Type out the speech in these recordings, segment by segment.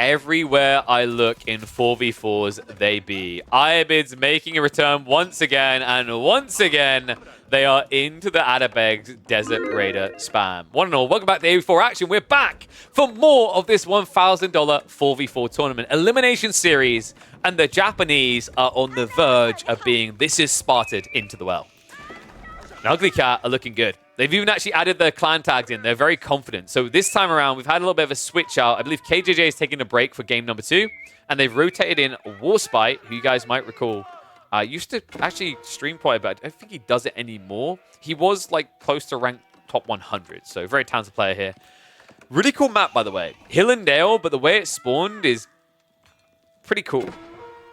Everywhere I look in 4v4s, they be. Ayyubid's making a return once again, and once again, they are into the Ayyubid's Desert Raider spam. One and all, welcome back to AV4 Action. We're back for more of this $1,000 4v4 tournament elimination series, and the Japanese are on the verge of being "This is Sparted" into the well. And Ugly Cat are looking good. They've even actually added their clan tags in. They're very confident. So this time around, we've had a little bit of a switch out. I believe KJJ is taking a break for game number 2. And they've rotated in Warspite, who you guys might recall used to actually stream quite a bit. I don't think he does it anymore. He was like close to rank top 100. So very talented player here. Really cool map, by the way. Hill and Dale, but the way it spawned is pretty cool.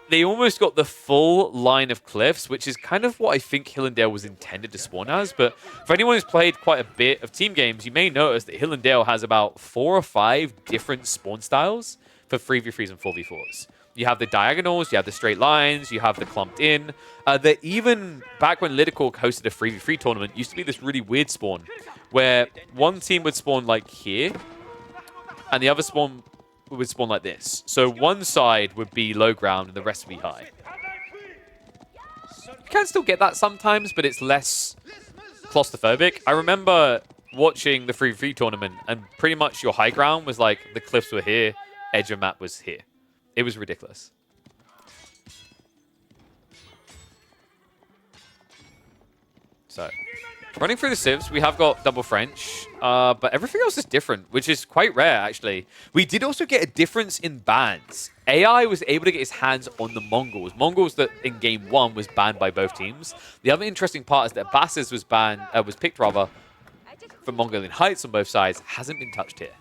They almost got the full line of cliffs, which is kind of what I think Hill and Dale was intended to spawn as. But for anyone who's played quite a bit of team games, you may notice that Hill and Dale has about 4 or 5 different spawn styles for 3v3s and 4v4s. You have the diagonals, you have the straight lines, you have the clumped in. Even back when Lidicorp hosted a 3v3 tournament, used to be this really weird spawn where one team would spawn like here, and the other spawn would spawn like this. So one side would be low ground and the rest would be high. You can still get that sometimes, but it's less claustrophobic. I remember watching the 3v3 tournament, and pretty much your high ground was like the cliffs were here, edge of map was here. It was ridiculous. So, running through the civs, we have got double French, but everything else is different, which is quite rare, actually. We did also get a difference in bans. AI was able to get his hands on the Mongols. Mongols that in game 1 was banned by both teams. The other interesting part is that Abbasid was picked rather for Mongolian Heights on both sides. Hasn't been touched here.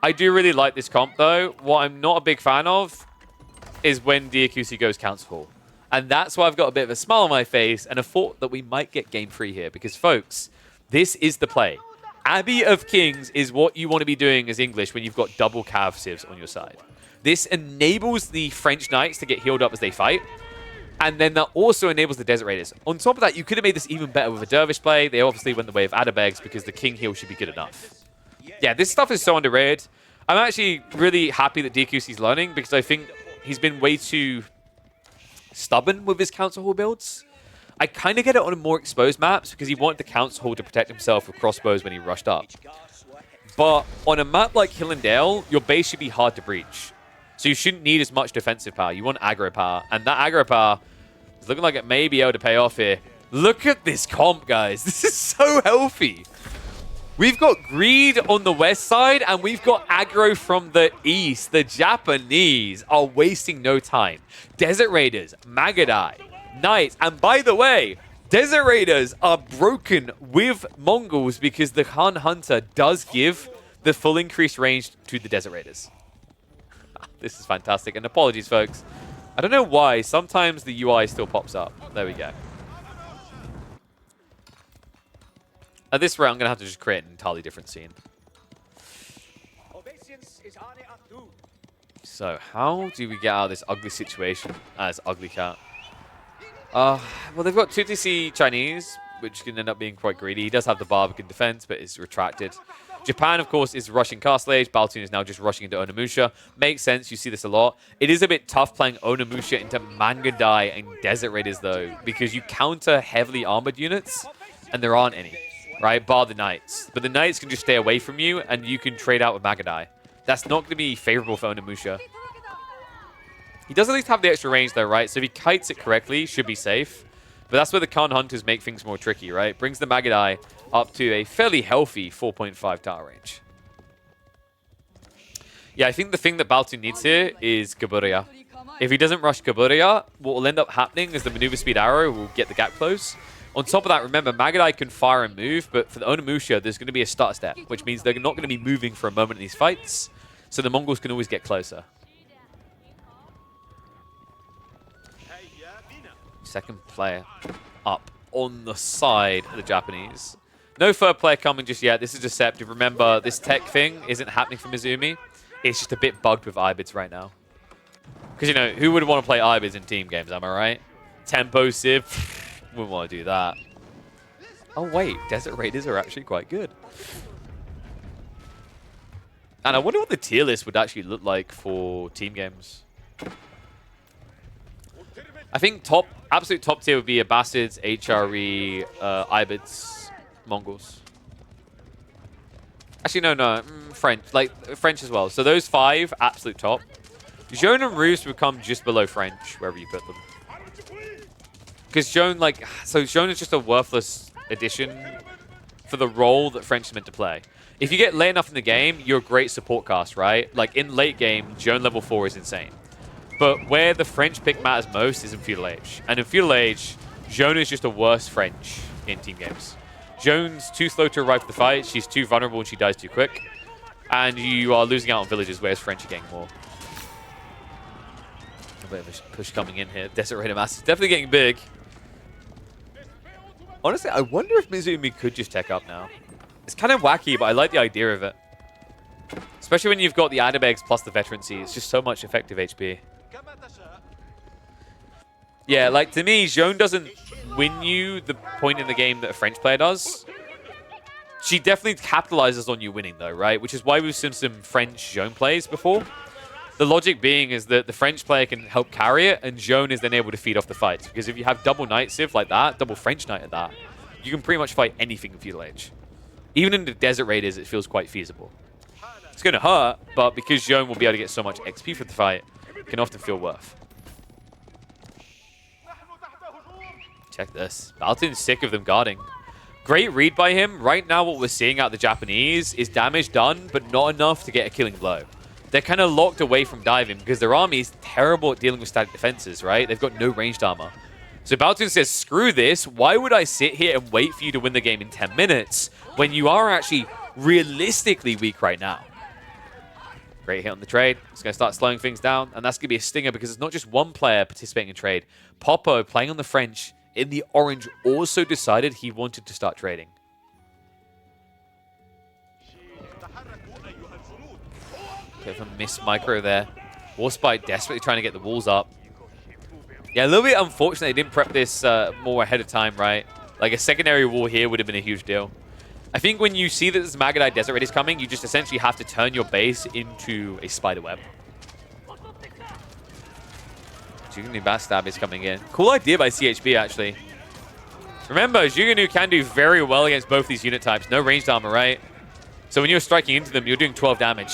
I do really like this comp, though. What I'm not a big fan of is when DQC goes Council Hall. And that's why I've got a bit of a smile on my face and a thought that we might get game 3 here. Because, folks, this is the play. Abbey of Kings is what you want to be doing as English when you've got double Cav civs on your side. This enables the French Knights to get healed up as they fight. And then that also enables the Desert Raiders. On top of that, you could have made this even better with a Dervish play. They obviously went the way of Ayyubid because the King heal should be good enough. Yeah, this stuff is so underrated. I'm actually really happy that DQC's learning because I think he's been way too stubborn with his Council Hall builds. I kind of get it on more exposed maps because he wanted the Council Hall to protect himself with crossbows when he rushed up. But on a map like Hill and Dale, your base should be hard to breach. So you shouldn't need as much defensive power. You want aggro power. And that aggro power is looking like it may be able to pay off here. Look at this comp, guys. This is so healthy. We've got greed on the west side, and we've got aggro from the east. The Japanese are wasting no time. Desert Raiders, Magadai, Knights, and by the way, Desert Raiders are broken with Mongols because the Khan Hunter does give the full increased range to the Desert Raiders. This is fantastic, and apologies, folks. I don't know why. Sometimes the UI still pops up. There we go. At this round, I'm going to have to just create an entirely different scene. So, how do we get out of this ugly situation as Ugly Cat? Well, they've got 2TC Chinese, which can end up being quite greedy. He does have the Barbican defense, but is retracted. Japan, of course, is rushing Castle Age. Baltoon is now just rushing into Onamusha. Makes sense. You see this a lot. It is a bit tough playing Onamusha into Magadai and Desert Raiders, though, because you counter heavily armored units, and there aren't any. Right, bar the Knights. But the Knights can just stay away from you, and you can trade out with Magadai. That's not going to be favorable for Onamusha. He does at least have the extra range, though, right? So if he kites it correctly, should be safe. But that's where the Khan Hunters make things more tricky, right? Brings the Magadai up to a fairly healthy 4.5 tower range. Yeah, I think the thing that Baltoon needs here is Gaburia. If he doesn't rush Gaburia, what will end up happening is the maneuver speed arrow will get the gap close. On top of that, remember, Magadai can fire and move, but for the Onamusha, there's going to be a start step, which means they're not going to be moving for a moment in these fights, so the Mongols can always get closer. Second player up on the side of the Japanese. No third player coming just yet. This is deceptive. Remember, this tech thing isn't happening for Mizumi. It's just a bit bugged with Ayyubids right now. Because, you know, who would want to play Ayyubids in team games, am I right? Tempo Civ. Wouldn't want to do that. Oh, wait. Desert Raiders are actually quite good. And I wonder what the tier list would actually look like for team games. I think absolute top tier would be Abbasids, HRE, Ayubids, Mongols. Actually, no, French, like French as well. So those 5, absolute top. Jeanne and Rus would come just below French, wherever you put them. Because Jeanne, Jeanne is just a worthless addition for the role that French is meant to play. If you get late enough in the game, you're a great support cast, right? Like in late game, Jeanne level 4 is insane. But where the French pick matters most is in Feudal Age. And in Feudal Age, Jeanne is just a worse French in team games. Jeanne's too slow to arrive for the fight, she's too vulnerable and she dies too quick. And you are losing out on villages, whereas French are getting more. A bit of a push coming in here. Desert Raider Mass is definitely getting big. Honestly, I wonder if Mizumi could just tech up now. It's kind of wacky, but I like the idea of it. Especially when you've got the Adabegs plus the Veterancy. It's just so much effective HP. Yeah, like to me, Jeanne doesn't win you the point in the game that a French player does. She definitely capitalizes on you winning though, right? Which is why we've seen some French Jeanne plays before. The logic being is that the French player can help carry it, and Jeanne is then able to feed off the fights. Because if you have double Knight Civ like that, double French Knight at that, you can pretty much fight anything in Feudal Age. Even in the Desert Raiders, it feels quite feasible. It's going to hurt, but because Jeanne will be able to get so much XP for the fight, it can often feel worth. Check this. Baltin's sick of them guarding. Great read by him. Right now, what we're seeing out of the Japanese is damage done, but not enough to get a killing blow. They're kind of locked away from diving because their army is terrible at dealing with static defenses, right? They've got no ranged armor. So Baltin says, screw this. Why would I sit here and wait for you to win the game in 10 minutes when you are actually realistically weak right now? Great hit on the trade. It's going to start slowing things down, and that's going to be a stinger because it's not just one player participating in trade. Popo, playing on the French in the orange, also decided he wanted to start trading. Bit of a miss micro there. Warspite desperately trying to get the walls up. Yeah, a little bit unfortunate they didn't prep this more ahead of time, right? Like a secondary wall here would have been a huge deal. I think when you see that this Magadai Desert Raid is coming, you just essentially have to turn your base into a spider web. Jugunu Backstab is coming in. Cool idea by CHB, actually. Remember, Jugunu can do very well against both these unit types. No ranged armor, right? So when you're striking into them, you're doing 12 damage.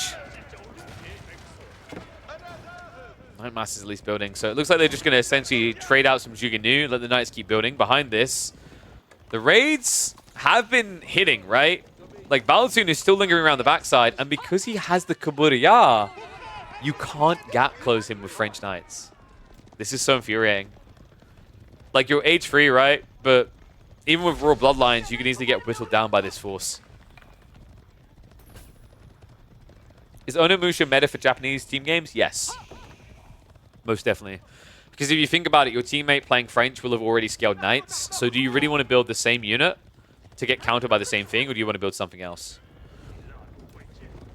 Night Mass is at least building. So it looks like they're just going to essentially trade out some Jugunu, let the Knights keep building. Behind this, the raids have been hitting, right? Like, Balatoon is still lingering around the backside, and because he has the Kaburiya, you can't gap close him with French Knights. This is so infuriating. Like, you're age free, right? But even with raw bloodlines, you can easily get whittled down by this force. Is Onamusha meta for Japanese team games? Yes. Most definitely. Because if you think about it, your teammate playing French will have already scaled Knights. So do you really want to build the same unit to get countered by the same thing, or do you want to build something else?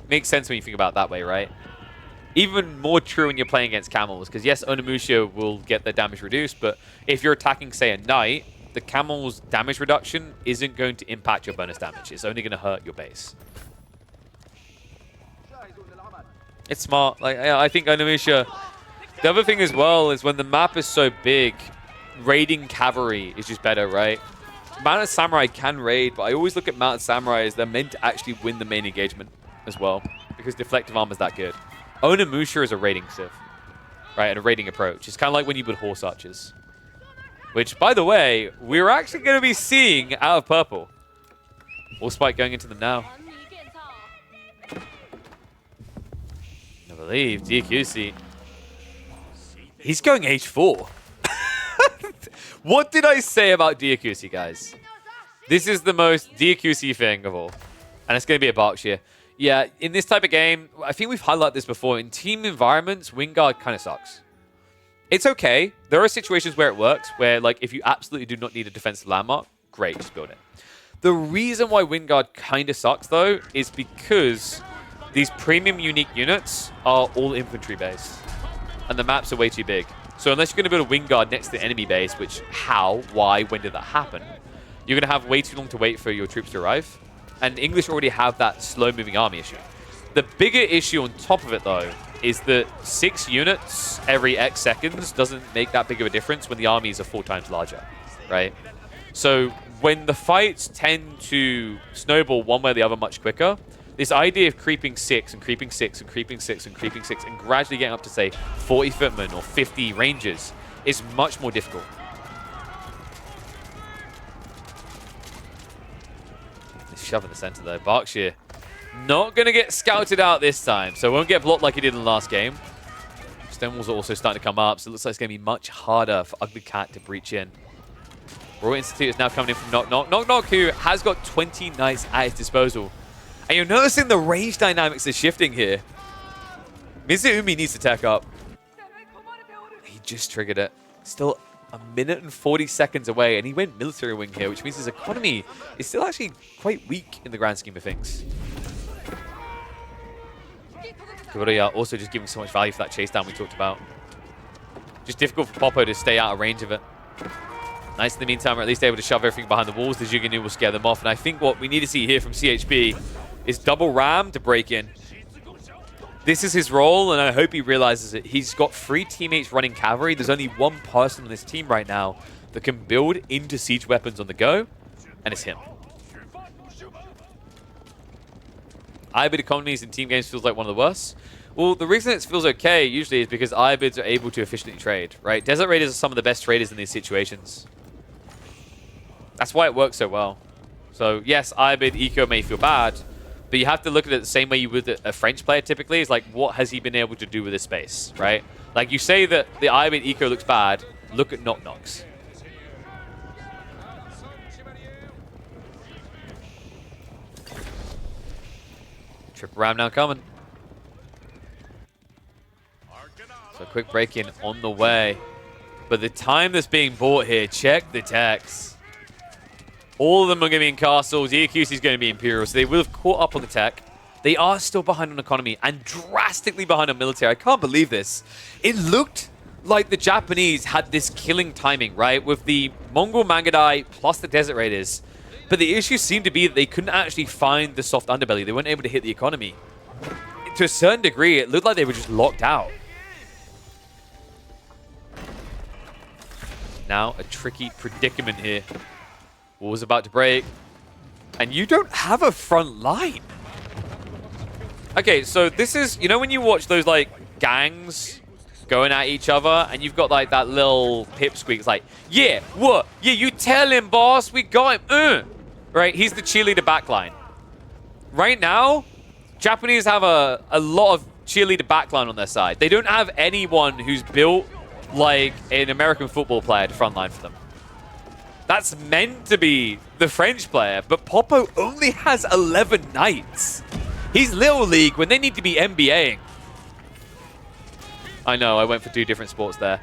Makes sense when you think about it that way, right? Even more true when you're playing against camels, because yes, Onamusha will get their damage reduced, but if you're attacking, say, a knight, the camel's damage reduction isn't going to impact your bonus damage. It's only going to hurt your base. It's smart. Like, I think Onamusha... The other thing as well is when the map is so big, raiding cavalry is just better, right? Mounted Samurai can raid, but I always look at Mounted Samurai as they're meant to actually win the main engagement as well, because deflective armor is that good. Onamusha is a raiding civ, right, and a raiding approach. It's kind of like when you build horse archers, which, by the way, we're actually going to be seeing out of purple. Warspite going into them now. I believe DQC. He's going H4. What did I say about Diakusi, guys? This is the most Diakusi thing of all. And it's going to be a Berkshire. Yeah, in this type of game, I think we've highlighted this before. In team environments, Wingard kind of sucks. It's okay. There are situations where it works, where like if you absolutely do not need a defensive landmark, great, just build it. The reason why Wingard kind of sucks, though, is because these premium unique units are all infantry based. And the maps are way too big. So unless you're going to build a Wingard next to the enemy base, which how, why, when did that happen, you're going to have way too long to wait for your troops to arrive. And English already have that slow-moving army issue. The bigger issue on top of it, though, is that 6 units every X seconds doesn't make that big of a difference when the armies are 4 times larger, right? So when the fights tend to snowball one way or the other much quicker, this idea of creeping 6 and creeping 6 and creeping 6 and creeping 6 and gradually getting up to, say, 40 footmen or 50 rangers is much more difficult. Shove in the center there. Berkshire not going to get scouted out this time, so won't get blocked like he did in the last game. Stone walls are also starting to come up, so it looks like it's going to be much harder for Ugly Cat to breach in. Royal Institute is now coming in from Knock Knock. Knock Knock, who has got 20 knights at his disposal. And you're noticing the range dynamics are shifting here. Mizuumi needs to tech up. He just triggered it. Still a minute and 40 seconds away, and he went military wing here, which means his economy is still actually quite weak in the grand scheme of things. Kuroya also just giving so much value for that chase down we talked about. Just difficult for Popo to stay out of range of it. Nice in the meantime, we're at least able to shove everything behind the walls. The Juganu will scare them off, and I think what we need to see here from CHB is double ram to break in. This is his role, and I hope he realizes it. He's got 3 teammates running cavalry. There's only 1 person on this team right now that can build into siege weapons on the go, and it's him. Ayyubid economies in team games feels like one of the worst. Well, the reason it feels okay usually is because Ayyubids are able to efficiently trade, right? Desert Raiders are some of the best traders in these situations. That's why it works so well. So yes, Ayyubid eco may feel bad, but you have to look at it the same way you would a French player typically. Is like, what has he been able to do with this space, right? Like, you say that the Ayyubid eco looks bad, look at Knock Knocks. Triple ram now coming. So a quick break-in on the way. But the time that's being bought here, check the techs. All of them are going to be in castles. Iakusi is going to be Imperial, so they will have caught up on the tech. They are still behind on economy and drastically behind on military. I can't believe this. It looked like the Japanese had this killing timing, right? With the Mongol Mangadai plus the Desert Raiders. But the issue seemed to be that they couldn't actually find the soft underbelly. They weren't able to hit the economy. To a certain degree, it looked like they were just locked out. Now, a tricky predicament here. Wall's about to break. And you don't have a front line. Okay, so this is, you know when you watch those, like, gangs going at each other, and you've got, like, that little pipsqueak. It's like, yeah, what? Yeah, you tell him, boss. We got him. Right? He's the cheerleader backline. Right now, Japanese have a lot of cheerleader backline on their side. They don't have anyone who's built like an American football player to frontline for them. That's meant to be the French player, but Popo only has 11 knights. He's Little League when they need to be NBAing. I know, I went for 2 different sports there.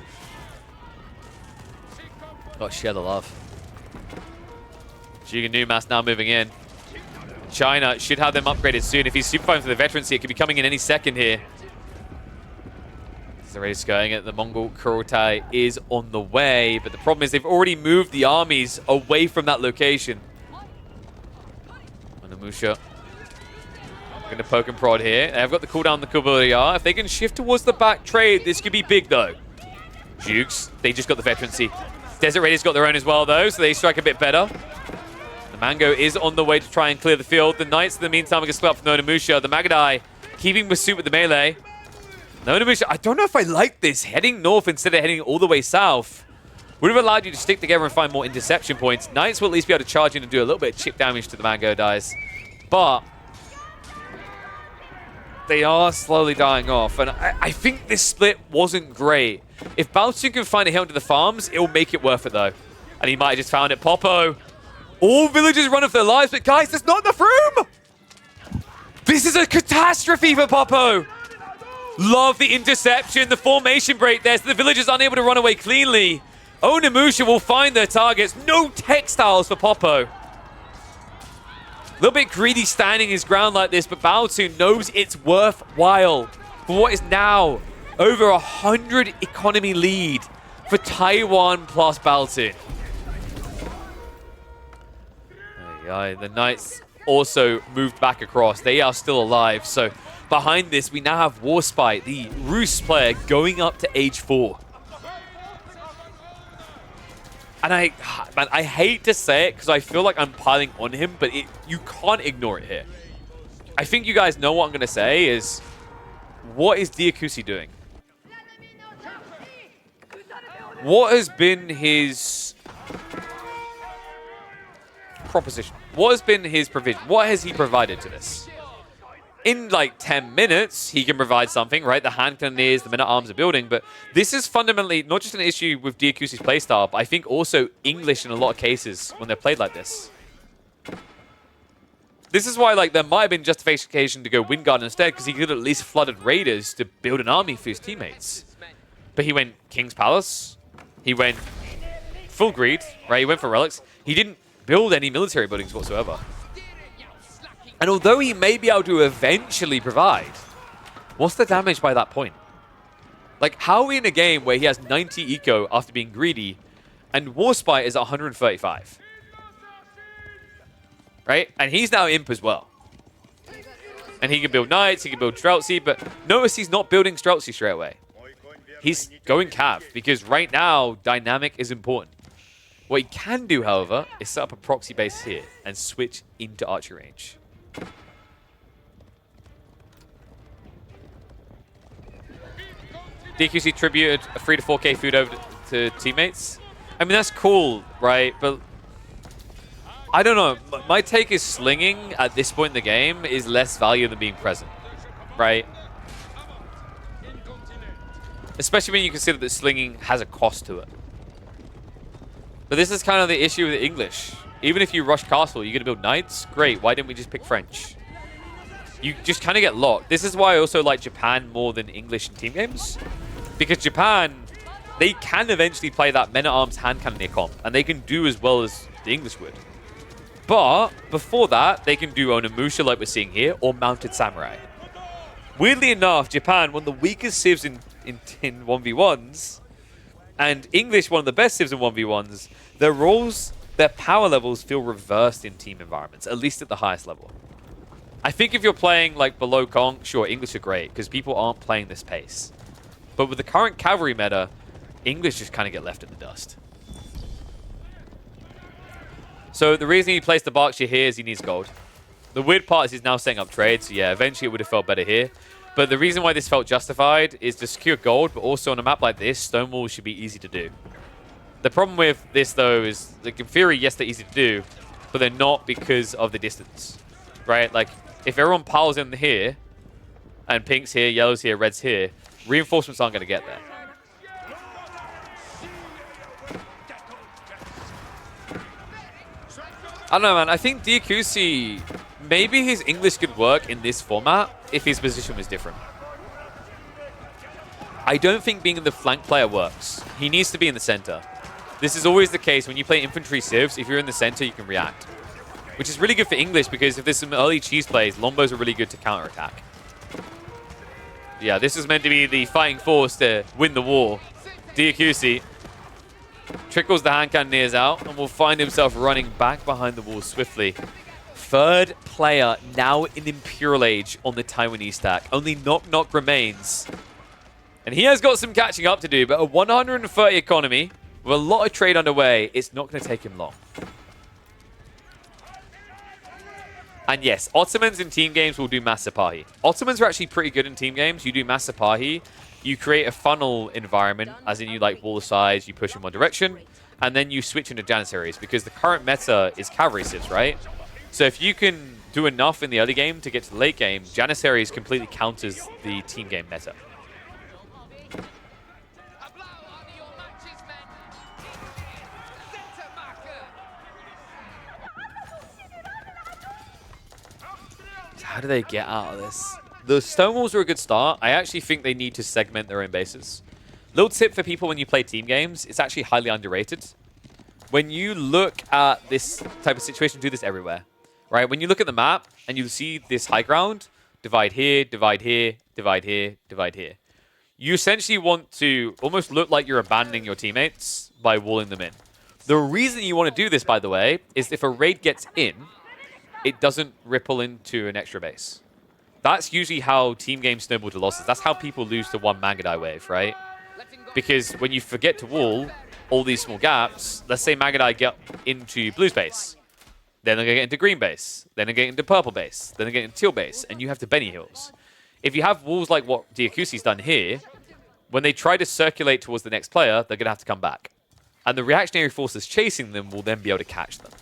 Got to share the love. Jiga Numas now moving in. China should have them upgraded soon. If he's super fine for the veterancy, it could be coming in any second here. He's already skirting it. The Mongol Kurotai is on the way, but the problem is they've already moved the armies away from that location. Onamusha going to poke and prod here. They've got the cooldown on the Kuburia. If they can shift towards the back trade, this could be big though. Jukes, they just got the veterancy. Desert Raiders got their own as well though, so they strike a bit better. The Mango is on the way to try and clear the field. The Knights, in the meantime, are going to split up from Onamusha. The Magadai keeping pursuit with the melee. Onamusha, I don't know if I like this. Heading north instead of heading all the way south would have allowed you to stick together and find more interception points. Knights will at least be able to charge in and do a little bit of chip damage to the Mango dies. But they are slowly dying off. And I think this split wasn't great. If Baltun can find a hill into the farms, it'll make it worth it, though. And he might have just found it. Popo. All villagers run for their lives, but guys, there's not enough room! This is a catastrophe for Popo! Love the interception, the formation break there, so the villagers aren't able to run away cleanly. Onamusha will find their targets. No textiles for Popo. A little bit greedy standing his ground like this, but Baltun knows it's worthwhile for what is now over 100 economy lead for Taiwan plus Baltun. The Knights also moved back across. They are still alive, so Behind this, we now have Warspite, the Rus player, going up to age 4. And I hate to say it because I feel like I'm piling on him, but you can't ignore it here. I think you guys know what I'm going to say is, what is Diakusi doing? What has been his proposition? What has been his provision? What has he provided to this? In like 10 minutes, he can provide something, right? The hand cannoneers, the men-at-arms are building, but this is fundamentally not just an issue with Diakusi's playstyle, but I think also English in a lot of cases when they're played like this. This is why like there might have been justification to go Windguard instead, because he could at least flooded raiders to build an army for his teammates. But he went King's Palace. He went full greed, right? He went for relics. He didn't build any military buildings whatsoever. And although he may be able to eventually provide, what's the damage by that point? Like, how are we in a game where he has 90 eco after being greedy, and Warspite is at 135? Right? And he's now imp as well. And he can build knights, he can build Streltsy, but notice he's not building Streltsy straight away. He's going Cav, because right now, dynamic is important. What he can do, however, is set up a proxy base here and switch into archery range. DQC tributed a 3 to 4k food over to teammates. I mean, that's cool, right? But I don't know. My take is slinging at this point in the game is less value than being present, right? Especially when you consider that slinging has a cost to it. But this is kind of the issue with English. Even if you rush castle, you're going to build knights? Great, why didn't we just pick French? You just kind of get locked. This is why I also like Japan more than English in team games. Because Japan, they can eventually play that men-at-arms hand cannoneer comp, and they can do as well as the English would. But before that, they can do Onamusha like we're seeing here, or Mounted Samurai. Weirdly enough, Japan, one of the weakest civs in 1v1s, and English, one of the best civs in 1v1s, their roles, their power levels feel reversed in team environments, at least at the highest level. I think if you're playing like below Kong, sure, English are great, because people aren't playing this pace. But with the current cavalry meta, English just kind of get left in the dust. So the reason he placed the Berkshire here is he needs gold. The weird part is he's now setting up trades, so yeah, eventually it would have felt better here. But the reason why this felt justified is to secure gold, but also on a map like this, Stonewall should be easy to do. The problem with this, though, is, like, in theory, yes, they're easy to do, but they're not because of the distance, right? Like, if everyone piles in here, and pink's here, yellow's here, red's here, reinforcements aren't going to get there. I don't know, man. I think Diakusi, maybe his English could work in this format if his position was different. I don't think being the flank player works. He needs to be in the center. This is always the case when you play infantry civs. If you're in the center, you can react. Which is really good for English because if there's some early cheese plays, Lombos are really good to counterattack. Yeah, this is meant to be the fighting force to win the war. Diakusi trickles the hand cannoneers out and will find himself running back behind the wall swiftly. Third player now in Imperial Age on the Taiwanese stack. Only Knock Knock remains. And he has got some catching up to do, but a 130 economy with a lot of trade underway, it's not going to take him long. And yes, Ottomans in team games will do Mass Sipahi. Ottomans are actually pretty good in team games. You do Mass Sipahi, you create a funnel environment, as in you like wall size, you push in one direction, and then you switch into Janissaries, because the current meta is cavalry civs, right? So if you can do enough in the early game to get to the late game, Janissaries completely counters the team game meta. How do they get out of this? The Stonewalls are a good start. I actually think they need to segment their own bases. Little tip for people when you play team games, it's actually highly underrated. When you look at this type of situation, do this everywhere, right? When you look at the map and you see this high ground, divide here, divide here, divide here, divide here. You essentially want to almost look like you're abandoning your teammates by walling them in. The reason you want to do this, by the way, is if a raid gets in, it doesn't ripple into an extra base. That's usually how team games snowball to losses. That's how people lose to one Magadai wave, right? Because when you forget to wall all these small gaps, let's say Magadai get into blue's base. Then they're going to get into green base. Then they're getting into purple base. Then they're getting into teal base. And you have to Benny Hills. If you have walls like what Diakusi's done here, when they try to circulate towards the next player, they're going to have to come back. And the reactionary forces chasing them will then be able to catch them.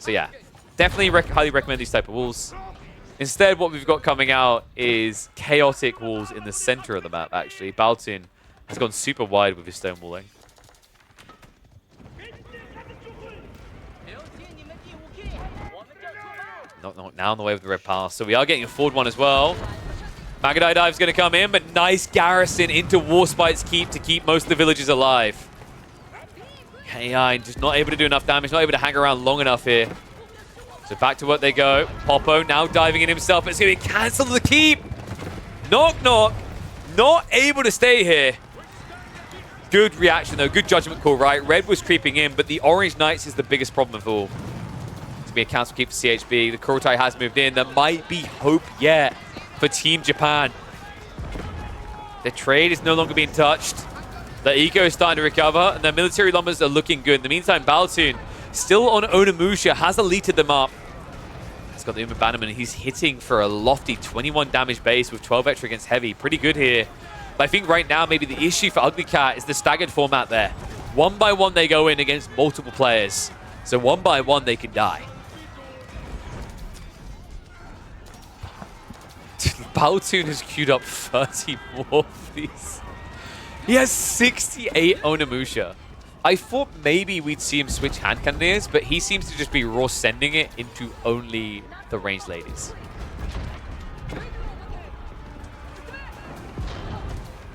So yeah, definitely highly recommend these type of walls. Instead, what we've got coming out is chaotic walls in the center of the map, actually. Baltun has gone super wide with his stonewalling. Not now on the way with the red pass. So we are getting a forward one as well. Magadai Dive's going to come in, but nice garrison into Warspite's Keep to keep most of the villages alive. AI just not able to do enough damage, not able to hang around long enough here. So back to what they go. Popo now diving in himself, but it's going to be cancelled the keep. Knock, knock. Not able to stay here. Good reaction, though. Good judgment call, right? Red was creeping in, but the Orange Knights is the biggest problem of all. It's going to be a cancel keep for CHB. The Kurotai has moved in. There might be hope yet for Team Japan. The trade is no longer being touched. The eco is starting to recover, and their military numbers are looking good. In the meantime, Baltun still on Onamusha, has elited them up. He's got the Uma Bannerman. He's hitting for a lofty 21 damage base with 12 extra against heavy. Pretty good here. But I think right now maybe the issue for Ugly Cat is the staggered format there. One by one they go in against multiple players. So one by one they can die. Baltun has queued up 30 more of these. He has 68 Onamusha. I thought maybe we'd see him switch hand cannoneers, but he seems to just be raw sending it into only the ranged ladies.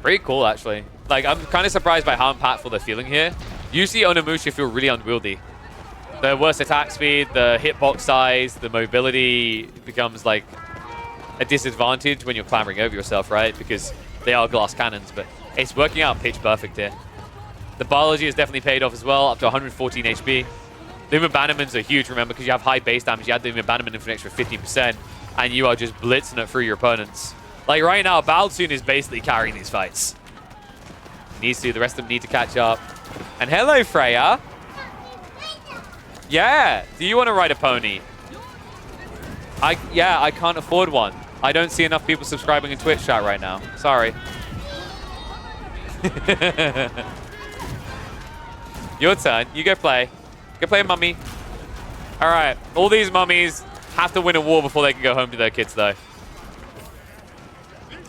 Pretty cool, actually. Like, I'm kind of surprised by how impactful they're feeling here. Usually Onamusha feel really unwieldy. The worse attack speed, the hitbox size, the mobility becomes like a disadvantage when you're clambering over yourself, right? Because they are glass cannons, but it's working out pitch perfect here. The biology has definitely paid off as well, up to 114 HP. The Uma Bannermans are huge, remember, because you have high base damage. You add the Uma Bannerman in for an extra 15%, and you are just blitzing it through your opponents. Like right now, Baltun is basically carrying these fights. Needs to, the rest of them need to catch up. And hello, Freya. Yeah, do you want to ride a pony? Yeah, I can't afford one. I don't see enough people subscribing in Twitch chat right now. Sorry. Your turn. You go play. Go play, mummy. All right. All these mummies have to win a war before they can go home to their kids, though.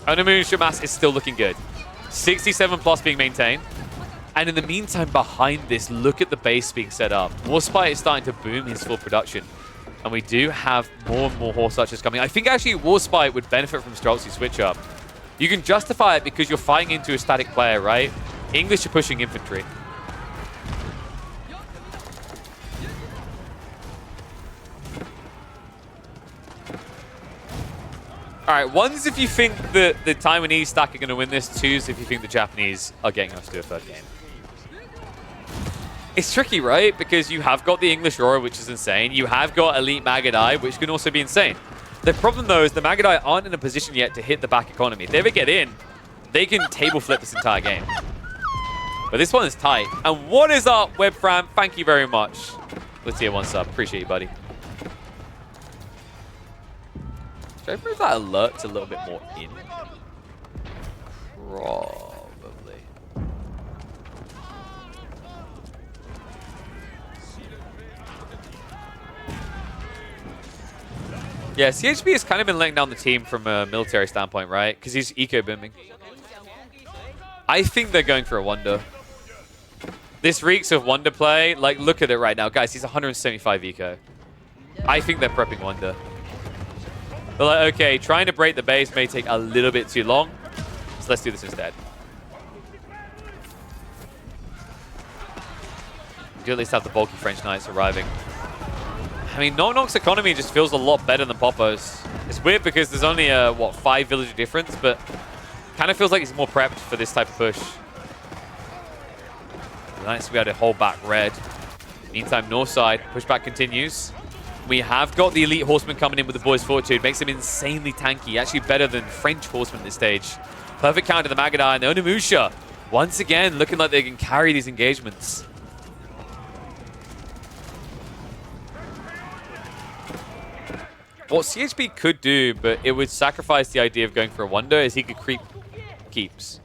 Onamusha mass is still looking good. 67 plus being maintained. And in the meantime, behind this, look at the base being set up. Warspite is starting to boom his full production. And we do have more and more horse archers coming. I think actually Warspite would benefit from Streltsy switch up. You can justify it because you're fighting into a static player, right? English are pushing infantry. All right, one's if you think that the Taiwanese stack are going to win this. Two's if you think the Japanese are getting us to a third game. It's tricky, right? Because you have got the English Aurora, which is insane. You have got Elite Magadai, which can also be insane. The problem, though, is the Magadai aren't in a position yet to hit the back economy. If they ever get in, they can table flip this entire game. But this one is tight. And what is up, Webfram? Thank you very much. Let's see one sub. Appreciate you, buddy. Should I move that alert a little bit more in? Probably. Yeah, CHB has kind of been letting down the team from a military standpoint, right? Because he's eco-booming. I think they're going for a Wonder. This reeks of Wonder play. Like, look at it right now. Guys, he's 175 eco. I think they're prepping Wonder. They're like, okay, trying to break the base may take a little bit too long. So let's do this instead. We do at least have the bulky French Knights arriving. I mean, Knock Knock's economy just feels a lot better than Popo's. It's weird because there's only a, what, 5 villager difference, but kind of feels like he's more prepped for this type of push. Nice to be able to hold back red. Meantime, north side, pushback continues. We have got the elite horseman coming in with the boy's fortitude. Makes him insanely tanky. Actually better than French horsemen at this stage. Perfect counter to the Magadai and the Onamusha. Once again, looking like they can carry these engagements. What CHP could do, but it would sacrifice the idea of going for a wonder, is he could creep keeps.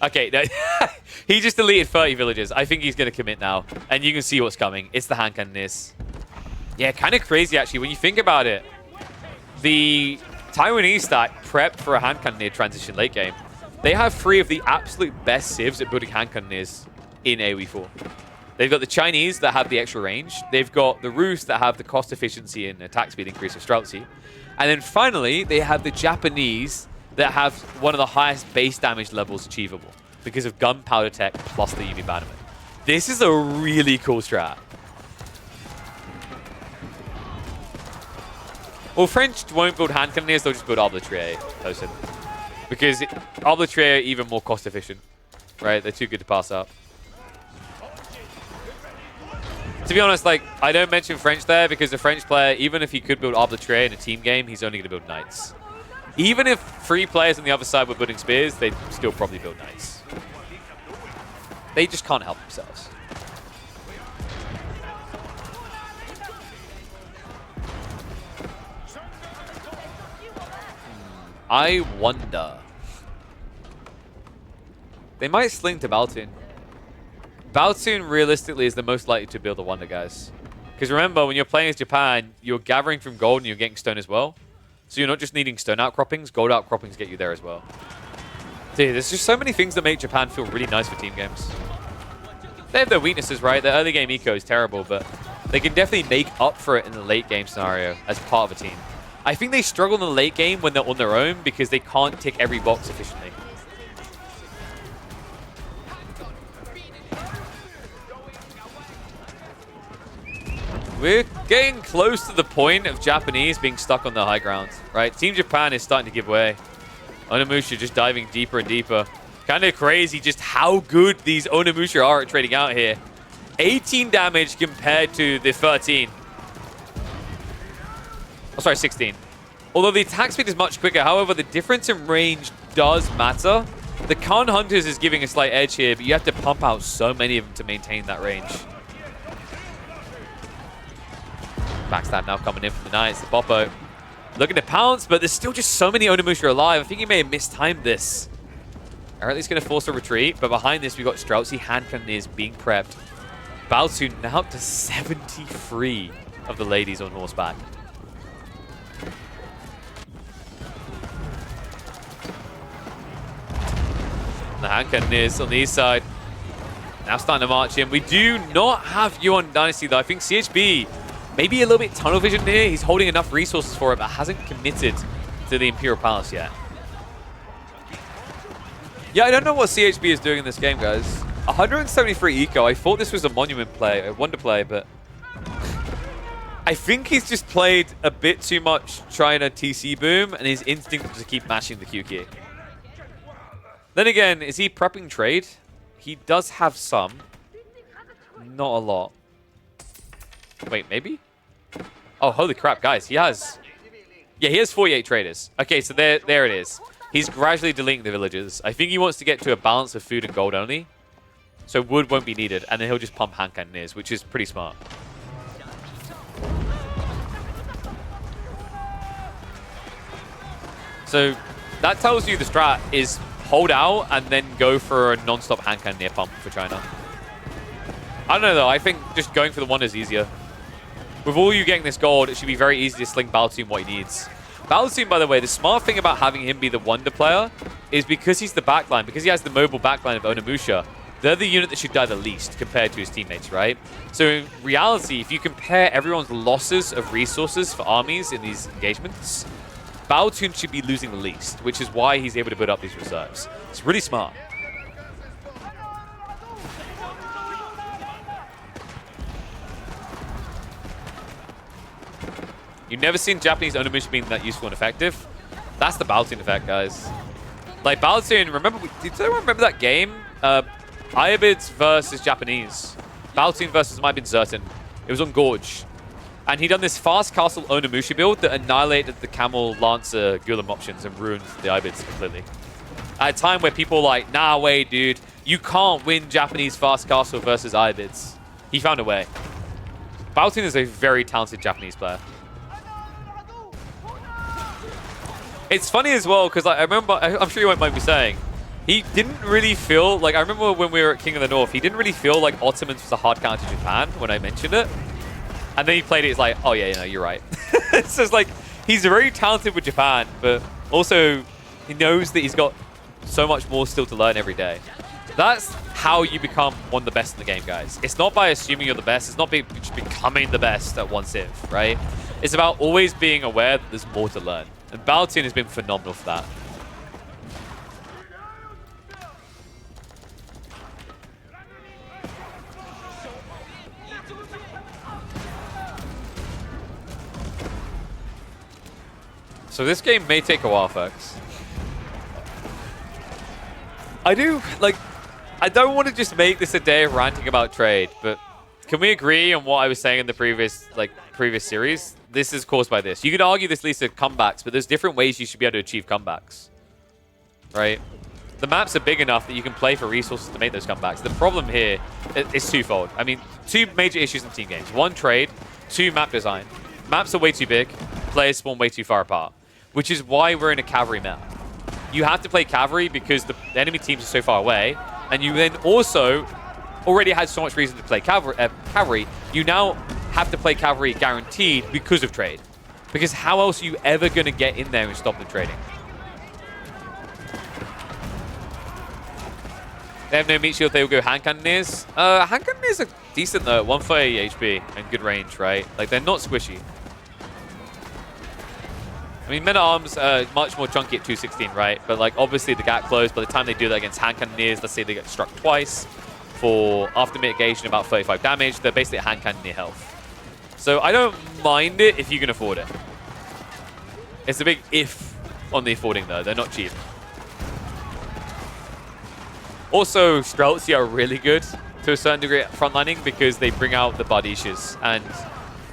Okay, no, he just deleted 30 villagers. I think he's going to commit now. And you can see what's coming. It's the hand cannoneers. Yeah, kind of crazy, actually. When you think about it, the Taiwanese stack prepped for a hand cannoneer transition late game. They have 3 of the absolute best civs at building hand cannoneers in AoE 4. They've got the Chinese that have the extra range. They've got the Rus that have the cost efficiency and attack speed increase of Streltsy. And then finally, they have the Japanese that have one of the highest base damage levels achievable because of gunpowder tech plus the UV bannerman. This is a really cool strat. Well, French won't build hand cannoneers, they'll just build arbaletier posted. Because arbaletier are even more cost efficient, right? They're too good to pass up. To be honest, like, I don't mention French there because the French player, even if he could build arbaletier in a team game, he's only going to build knights. Even if 3 players on the other side were building spears, they'd still probably build knights. They just can't help themselves. I wonder. They might sling to Baltoon. Baltoon realistically is the most likely to build a wonder, guys. Because remember, when you're playing as Japan, you're gathering from gold and you're getting stone as well. So you're not just needing stone outcroppings, gold outcroppings get you there as well. Dude, there's just so many things that make Japan feel really nice for team games. They have their weaknesses, right? Their early game eco is terrible, but they can definitely make up for it in the late game scenario as part of a team. I think they struggle in the late game when they're on their own because they can't tick every box efficiently. We're getting close to the point of Japanese being stuck on the high ground, right? Team Japan is starting to give way. Onamusha just diving deeper and deeper. Kind of crazy just how good these Onamusha are at trading out here. 18 damage compared to the 13. Oh, sorry, 16. Although the attack speed is much quicker, however, the difference in range does matter. The Khan Hunters is giving a slight edge here, but you have to pump out so many of them to maintain that range. Backstab now coming in from the Knights, the Boppo. Looking to pounce, but there's still just so many Onamusha alive. I think he may have mistimed this. Apparently, going to force a retreat, but behind this, we've got Streltsy hand cannoneers being prepped. Baltoon now up to 73 of the ladies on horseback. The hand cannoneers on the east side. Now starting to march in. We do not have Yuan Dynasty, though. I think CHB maybe a little bit tunnel vision here. He's holding enough resources for it, but hasn't committed to the Imperial Palace yet. Yeah, I don't know what CHB is doing in this game, guys. 173 eco. I thought this was a monument play, a wonder play, but I think he's just played a bit too much trying to TC boom, and his instinct was to keep mashing the Q key. Then again, is he prepping trade? He does have some. Not a lot. Wait, maybe? Oh, holy crap, guys. He has... Yeah, he has 48 traders. Okay, so there it is. He's gradually deleting the villages. I think he wants to get to a balance of food and gold only. So wood won't be needed, and then he'll just pump hand cannoneers, which is pretty smart. So that tells you the strat is hold out and then go for a non-stop hand cannoneer pump for China. I don't know, though. I think just going for the wonder is easier. With all you getting this gold, it should be very easy to sling Baltoon what he needs. Baltoon, by the way, the smart thing about having him be the wonder player is because he's the backline, because he has the mobile backline of Onamusha, they're the unit that should die the least compared to his teammates, right? So in reality, if you compare everyone's losses of resources for armies in these engagements, Baltoon should be losing the least, which is why he's able to build up these reserves. It's really smart. You've never seen Japanese Onamusha being that useful and effective. That's the Baltoon effect, guys. Like, Baltoon, remember, did anyone remember that game? Ayyubids versus Japanese. Baltoon versus might have been Zertin. It was on Gorge. And he done this fast castle Onamusha build that annihilated the Camel Lancer Gulam options and ruined the Ayubids completely. At a time where people were like, nah, wait, dude, you can't win Japanese fast castle versus Ayubids. He found a way. Baltun is a very talented Japanese player. It's funny as well, because I remember, I'm sure you might be saying, he didn't really feel, like, I remember when we were at King of the North, he didn't really feel like Ottomans was a hard counter to Japan when I mentioned it. And then he played it, it's like, oh yeah, you know, you're right. It's just like, he's very talented with Japan, but also he knows that he's got so much more still to learn every day. That's how you become one of the best in the game, guys. It's not by assuming you're the best, it's not becoming the best at one civ, right? It's about always being aware that there's more to learn. And Baltun has been phenomenal for that. So this game may take a while, folks. I don't want to just make this a day of ranting about trade, but can we agree on what I was saying in the previous series? This is caused by this. You could argue this leads to comebacks, but there's different ways you should be able to achieve comebacks, right? The maps are big enough that you can play for resources to make those comebacks. The problem here is twofold. I mean, two major issues in team games. One, trade. Two, map design. Maps are way too big. Players spawn way too far apart, which is why we're in a cavalry map. You have to play cavalry because the enemy teams are so far away, and you then also already had so much reason to play cavalry. You now have to play cavalry guaranteed because of trade. Because how else are you ever going to get in there and stop them trading? They have no meat shield, they will go hand cannoneers. Hand cannoneers are decent though, 130 HP and good range, right? Like, they're not squishy. I mean, men-at-arms are much more chunky at 216, right? But, like, obviously the gap closed. By the time they do that against hand cannoneers, let's say they get struck twice for, after mitigation, about 35 damage. They're basically at hand cannoneer health. So I don't mind it if you can afford it. It's a big if on the affording, though. They're not cheap. Also, Streltsy are really good to a certain degree at frontlining because they bring out the Bardishas. And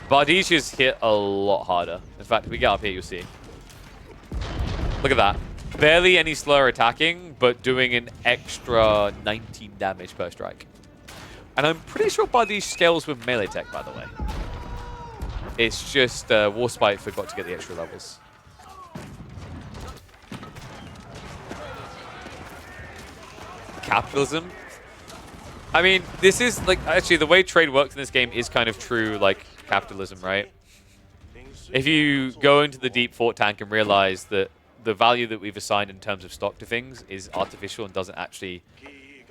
Bardishas hit a lot harder. In fact, if we get up here, you'll see. Look at that. Barely any slower attacking, but doing an extra 19 damage per strike. And I'm pretty sure Bardish scales with melee tech, by the way. It's just Warspite forgot to get the extra levels. Capitalism. I mean, this is, like, actually the way trade works in this game is kind of true, like, capitalism, right? If you go into the deep fort tank and realize that the value that we've assigned in terms of stock to things is artificial and doesn't actually,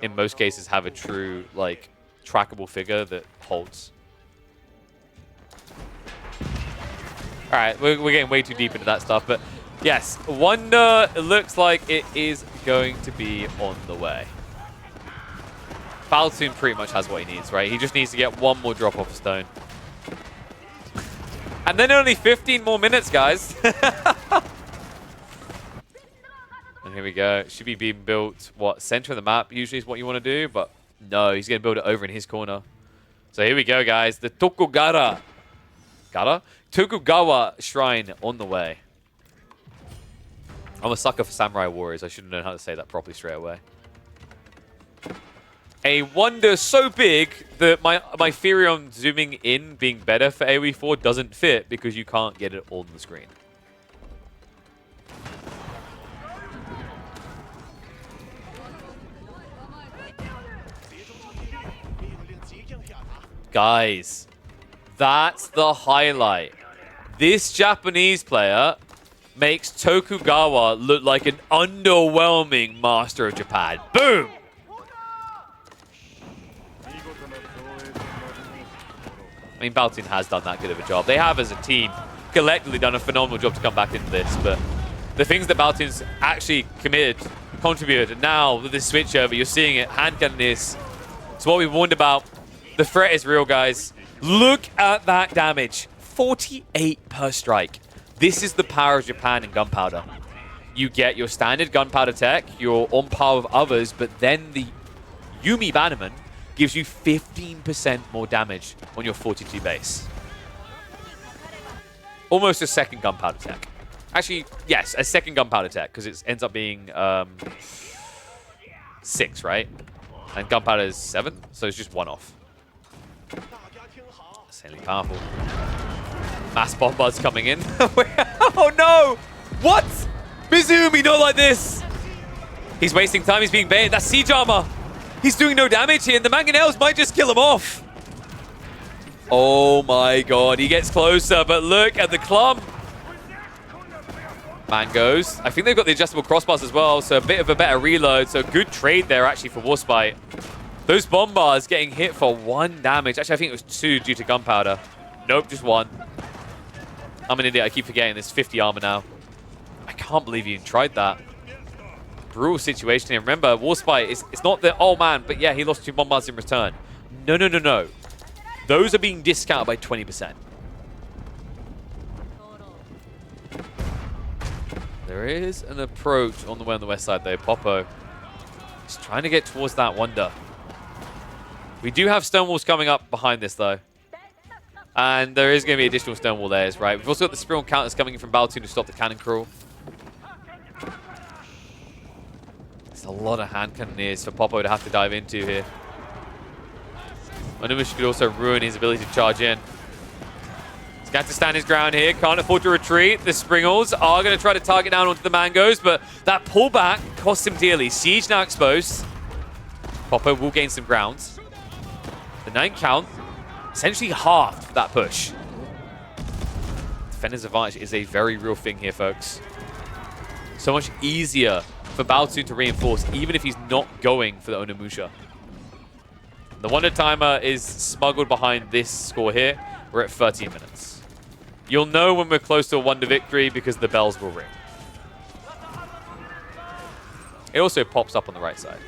in most cases, have a true, like, trackable figure that holds. All right, we're getting way too deep into that stuff, but yes, Wonder looks like it is going to be on the way. Baltun pretty much has what he needs, right? He just needs to get one more drop off a stone. And then only 15 more minutes, guys. And here we go. Should be being built, what, center of the map usually is what you want to do, but no, he's going to build it over in his corner. So here we go, guys. The Tokugawa Shrine on the way. I'm a sucker for Samurai Warriors. I should have known how to say that properly straight away. A wonder so big that my theory on zooming in being better for AoE 4 doesn't fit because you can't get it all on the screen. Guys, that's the highlight. This Japanese player makes Tokugawa look like an underwhelming master of Japan. Boom! I mean, Baltun has done that good of a job. They have, as a team, collectively done a phenomenal job to come back into this. But the things that Baltun's actually contributed, and now with this switch over, you're seeing it. Hand cannoneers. It's what we warned about. The threat is real, guys. Look at that damage. 48 per strike. This is the power of Japan and gunpowder. You get your standard gunpowder tech, you're on par with others, but then the Yumi Bannerman gives you 15% more damage on your 42 base. almost a second gunpowder tech. Actually, yes, a second gunpowder tech, because it ends up being 6, right? And gunpowder is 7, so it's just 1 off. Insanely powerful. Mass bombards coming in. Oh no! What? Mizumi, not like this! He's wasting time, he's being baited. That's siege armor! He's doing no damage here, and the mangonels might just kill him off. Oh my god, he gets closer, but look at the clump. Mangoes. I think they've got the adjustable crossbars as well, so a bit of a better reload. So good trade there, actually, for Warspite. Those bombars getting hit for 1 damage. Actually, I think it was 2 due to gunpowder. Nope, just 1. I'm an idiot. I keep forgetting there's 50 armor now. I can't believe you even tried that. Brutal situation here. Remember, Warspite, it's not the, oh man, but yeah, he lost 2 bombards in return. No, no, no, no. Those are being discounted by 20%. There is an approach on the way on the west side, though. Popo is trying to get towards that wonder. We do have stone walls coming up behind this, though. And there is going to be additional stone wall layers, right? We've also got the Spiral counters coming in from Baltoon to stop the cannon crawl. There's a lot of hand cannoneers for Popo to have to dive into here. Onamusha could also ruin his ability to charge in. He's got to stand his ground here. Can't afford to retreat. The Springles are going to try to target down onto the Mangoes, but that pullback costs him dearly. Siege now exposed. Popo will gain some ground. The 9 count, essentially halved for that push. Defender's advantage is a very real thing here, folks. So much easier for Baltoon to reinforce, even if he's not going for the Onamusha. The Wonder Timer is smuggled behind this score here. We're at 13 minutes. You'll know when we're close to a Wonder victory because the bells will ring. It also pops up on the right side.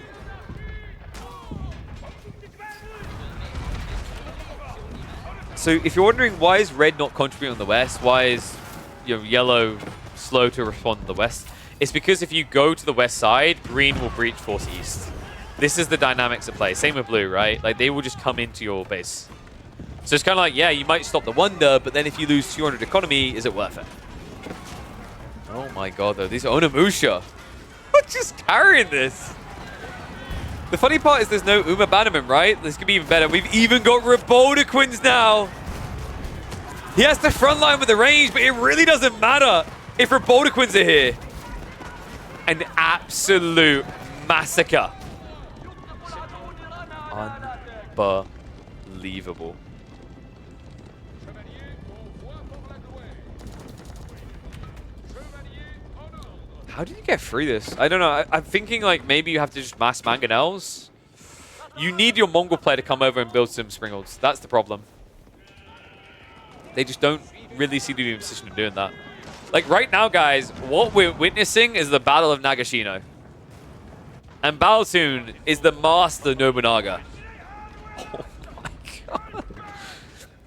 So if you're wondering why is red not contributing on the west, why is yellow slow to respond to the west, it's because if you go to the west side, green will breach force east. This is the dynamics at play. Same with blue, right? Like, they will just come into your base. So it's kind of like, yeah, you might stop the wonder, but then if you lose 200 economy, is it worth it? Oh my god, though. These Onamusha are just carrying this. The funny part is there's no Uma Bannerman, right? This could be even better. We've even got Rabodaquins now. He has the front line with the range, but it really doesn't matter if Rabodaquins are here. An absolute massacre. Unbelievable. How did you get through this? I don't know. I'm thinking like maybe you have to just mass mangonels. You need your Mongol player to come over and build some Springles. That's the problem. They just don't really seem to be in a position of doing that. Like right now, guys, what we're witnessing is the Battle of Nagashino. And Baltoon is the master Nobunaga. Oh my god.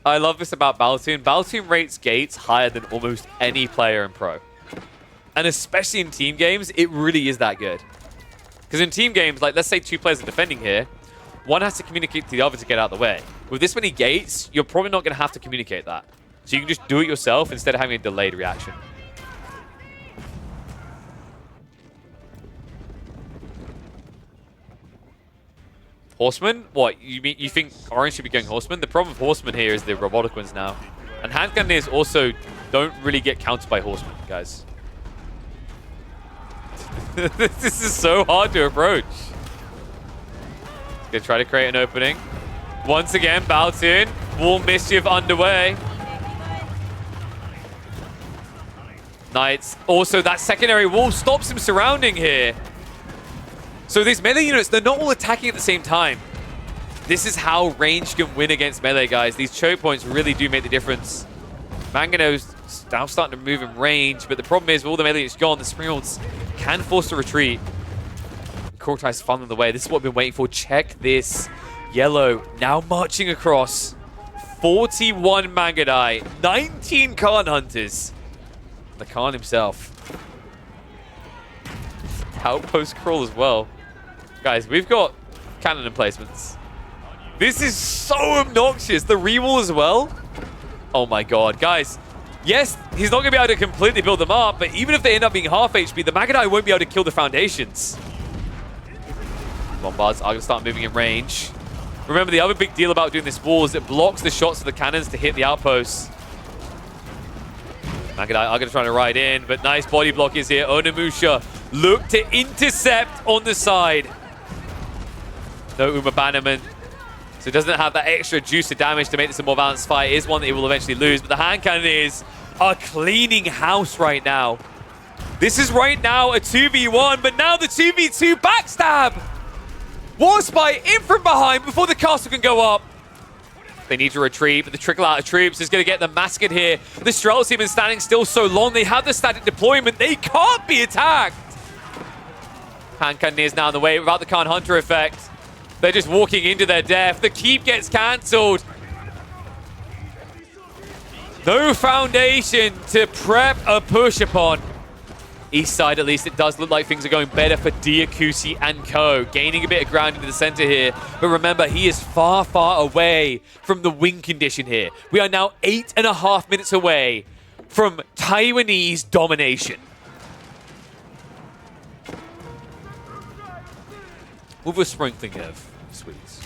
I love this about Baltoon. Baltoon rates gates higher than almost any player in Pro. And especially in team games, it really is that good. Because in team games, like let's say 2 players are defending here, one has to communicate to the other to get out of the way. With this many gates, you're probably not going to have to communicate that. So you can just do it yourself instead of having a delayed reaction. Horseman? What? You think Orange should be going Horseman? The problem with Horseman here is the Robotiquins now. And hand cannoneers also don't really get countered by Horsemen, guys. This is so hard to approach. Gonna try to create an opening. Once again, Baltoon. War mischief underway. Knights. Also, that secondary wall stops him surrounding here. So these melee units, they're not all attacking at the same time. This is how range can win against melee, guys. These choke points really do make the difference. Mango's now starting to move in range, but the problem is with all the melee units gone, the Springles can force a retreat. Kortai's funneling the way. This is what we've been waiting for. Check this. Yellow now marching across. 41 Mangadai, 19 Khan Hunters. The Khan himself. Outpost crawl as well. Guys, we've got cannon emplacements. This is so obnoxious. The rewall as well. Oh my god. Guys, Yes, he's not going to be able to completely build them up, but even if they end up being half HP, the Magadai won't be able to kill the foundations. Bombards are going to start moving in range. Remember, the other big deal about doing this wall is it blocks the shots of the cannons to hit the outposts. Magadai are going to try to ride in, but nice body block is here. Onamusha look to intercept on the side. No Uma abandonment. So it doesn't have that extra juice of damage to make this a more balanced fight. It is one that he will eventually lose, but the hand cannoneers are cleaning house right now. This is right now a 2v1, but now the 2v2 backstab. Warspite in from behind before the castle can go up. They need to retreat, but the trickle out of troops is going to get them massacred here. The Strelts have been standing still so long, they have the static deployment. They can't be attacked. Hand cannoneers now in the way without the Khan Hunter effect. They're just walking into their death. The keep gets cancelled. No foundation to prep a push upon. East side, at least, it does look like things are going better for Diakusi and co. Gaining a bit of ground into the center here. But remember, he is far, far away from the win condition here. We are now 8.5 minutes away from Taiwanese domination. With a sprinkling of Swedes.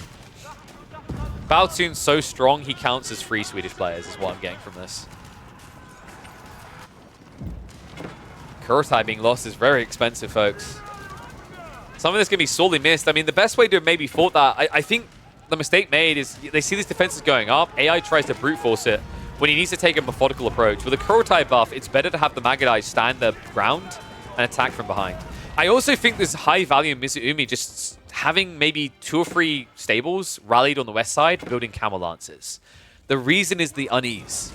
Baotun's so strong, he counts as free Swedish players, is what I'm getting from this. Kurotai being lost is very expensive, folks. Some of this can be sorely missed. I mean, the best way to maybe fought that, I think the mistake made is they see these defenses going up. AI tries to brute force it when he needs to take a methodical approach. With a Kurotai buff, it's better to have the Magadai stand their ground and attack from behind. I also think there's high value in Mizuumi just having maybe 2 or 3 stables rallied on the west side, building camel lances. The reason is the unease.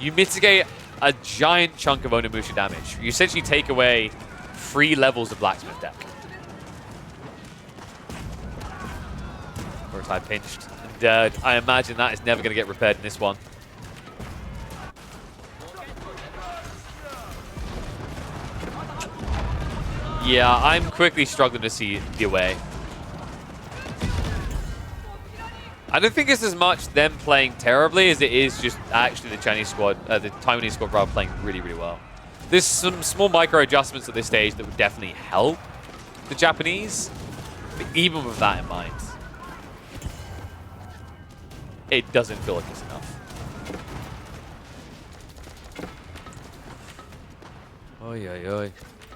You mitigate a giant chunk of Onamusha damage. You essentially take away 3 levels of blacksmith deck. Kurotai pinched and dead. I imagine that is never going to get repaired in this one. Yeah, I'm quickly struggling to see the way. I don't think it's as much them playing terribly as it is just actually the Chinese squad, the Taiwanese squad rather playing really, really well. There's some small micro adjustments at this stage that would definitely help the Japanese, but even with that in mind, it doesn't feel like it's enough. Oy, oy, oy.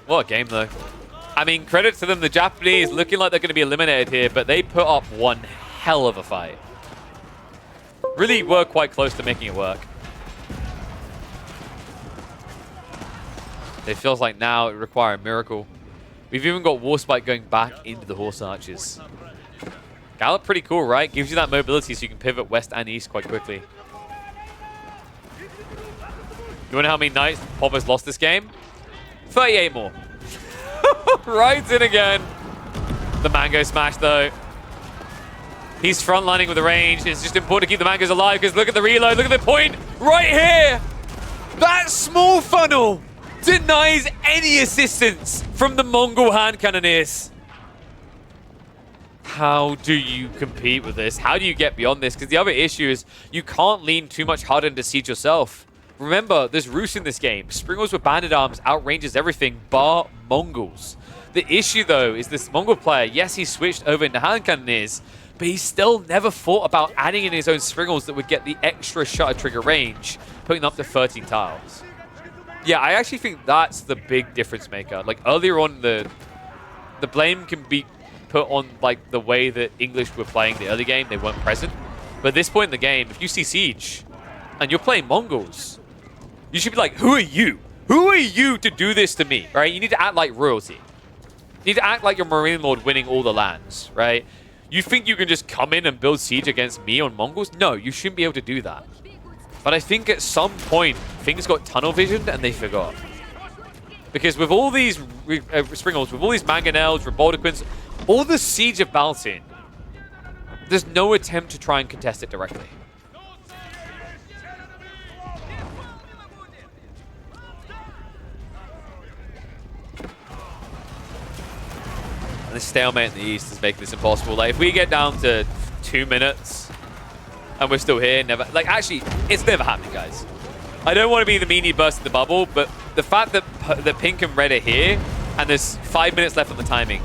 What a game, though. I mean, credit to them, the Japanese looking like they're going to be eliminated here, but they put up one hell of a fight. Really were quite close to making it work. It feels like now it requires a miracle. We've even got Warspite going back into the Horse Archers. Gallop, pretty cool, right? Gives you that mobility so you can pivot west and east quite quickly. You want to know how many Knights Popper's lost this game? 38 more. Right in again. The Mango Smash, though. He's frontlining with the range. It's just important to keep the Mangoes alive because look at the reload. Look at the point right here. That small funnel denies any assistance from the Mongol hand cannoneers. How do you compete with this? How do you get beyond this? Because the other issue is you can't lean too much harder into siege yourself. Remember, there's Rus in this game. Springles with banded arms outranges everything bar Mongols. The issue, though, is this Mongol player, yes, he switched over into hand cannoneers, but he still never thought about adding in his own Springles that would get the extra shutter trigger range, putting them up to 13 tiles. Yeah, I actually think that's the big difference maker. Like, earlier on, the blame can be put on, like, the way that English were playing the early game. They weren't present. But at this point in the game, if you see Siege, and you're playing Mongols, you should be like, who are you? Who are you to do this to me, right? You need to act like royalty. You need to act like you're Marine Lord winning all the lands, right? You think you can just come in and build siege against me on Mongols? No, you shouldn't be able to do that. But I think at some point, things got tunnel visioned and they forgot. Because with all these Springles, with all these Mangonels, Revoltiquins, all the siege of Baltin, there's no attempt to try and contest it directly. And the stalemate in the east is making this impossible. Like, if we get down to 2 minutes and we're still here, never... Like, actually, it's never happening, guys. I don't want to be the meanie burst in the bubble, but the fact that the pink and red are here, and there's 5 minutes left on the timing,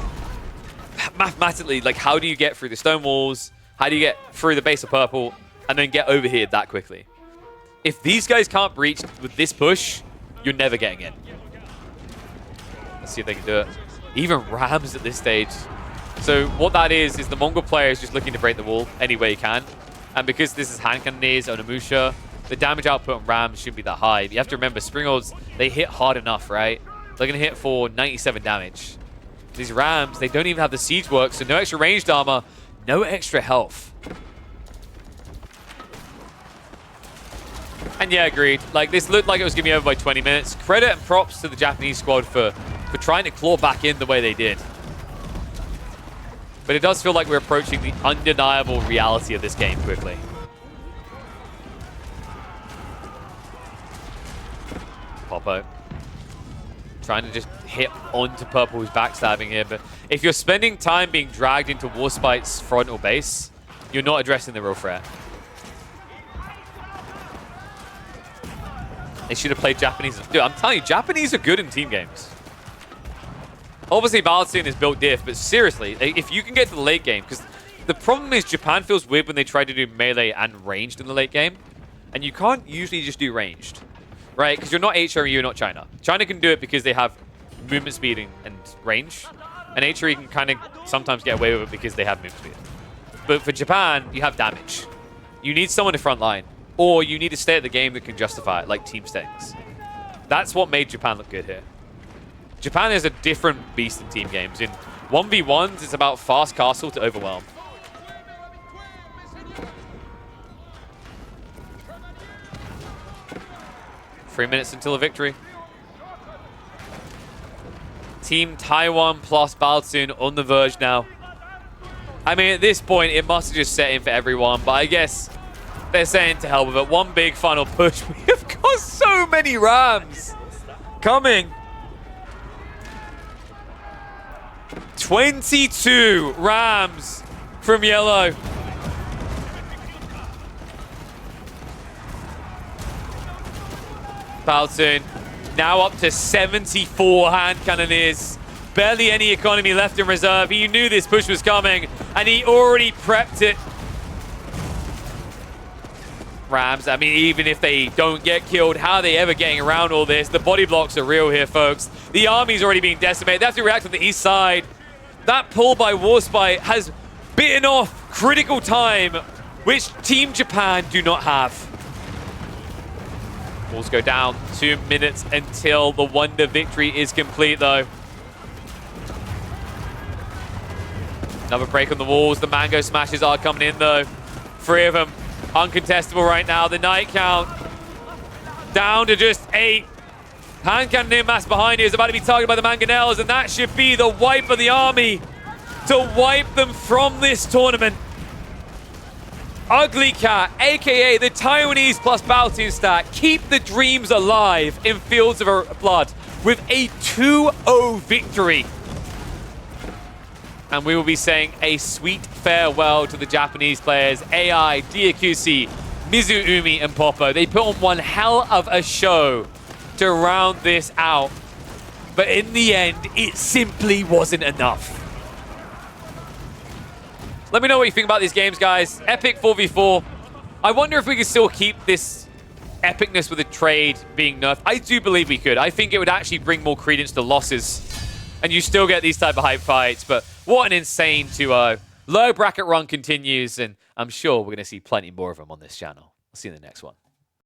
mathematically, like, how do you get through the stone walls? How do you get through the base of purple and then get over here that quickly? If these guys can't breach with this push, you're never getting in. Let's see if they can do it. Even Rams at this stage. So what that is the Mongol player is just looking to break the wall any way he can. And because this is hand cannoneers, Onamusha, the damage output on Rams shouldn't be that high. You have to remember, Springolds, they hit hard enough, right? They're going to hit for 97 damage. These Rams, they don't even have the siege work, so no extra ranged armor, no extra health. And yeah, agreed. Like, this looked like it was going to be over by 20 minutes. Credit and props to the Japanese squad for trying to claw back in the way they did. But it does feel like we're approaching the undeniable reality of this game quickly. Popo. Trying to just hit onto Purple, who's backstabbing here. But if you're spending time being dragged into Warspite's frontal base, you're not addressing the real threat. They should have played Japanese. Dude, I'm telling you, Japanese are good in team games. Obviously, Byzantine is built diff, but seriously, if you can get to the late game, because the problem is Japan feels weird when they try to do melee and ranged in the late game, and you can't usually just do ranged, right? Because you're not HRE, you're not China. China can do it because they have movement speed and range, and HRE can kind of sometimes get away with it because they have movement speed. But for Japan, you have damage. You need someone to front line, or you need to stay at the game that can justify it, like team stings. That's what made Japan look good here. Japan is a different beast in team games. In 1v1s, it's about fast castle to overwhelm. Three minutes until a victory. Team Taiwan plus Baltun on the verge now. I mean, at this point, it must have just set in for everyone, but I guess they're saying to hell with it. One big final push. We have got so many Rams coming. 22 Rams from yellow. Baltun now up to 74 hand cannoneers. Barely any economy left in reserve. He knew this push was coming, and he already prepped it. Rams, I mean, even if they don't get killed, how are they ever getting around all this? The body blocks are real here, folks. The army's already being decimated. They have to react to the east side. That pull by Warspite has bitten off critical time, which Team Japan do not have. Walls go down. 2 minutes until the Wonder victory is complete, though. Another break on the walls. The Mango Smashes are coming in, though. 3 of them uncontestable right now. The night count down to just 8. Hand cannoneer mass behind you is about to be targeted by the Mangonels, and that should be the wipe of the army to wipe them from this tournament. Ugly Cat, aka the Taiwanese plus Baltun stack, keep the dreams alive in Fields of Blood with a 2-0 victory. And we will be saying a sweet farewell to the Japanese players, AI, Diakusi, Mizuumi, and Popo. They put on one hell of a show to round this out. But in the end, it simply wasn't enough. Let me know what you think about these games, guys. Epic 4v4. I wonder if we can still keep this epicness with the trade being nerfed. I do believe we could. I think it would actually bring more credence to losses. And you still get these type of hype fights. But what an insane 2-0. Low bracket run continues. And I'm sure we're going to see plenty more of them on this channel. I'll see you in the next one.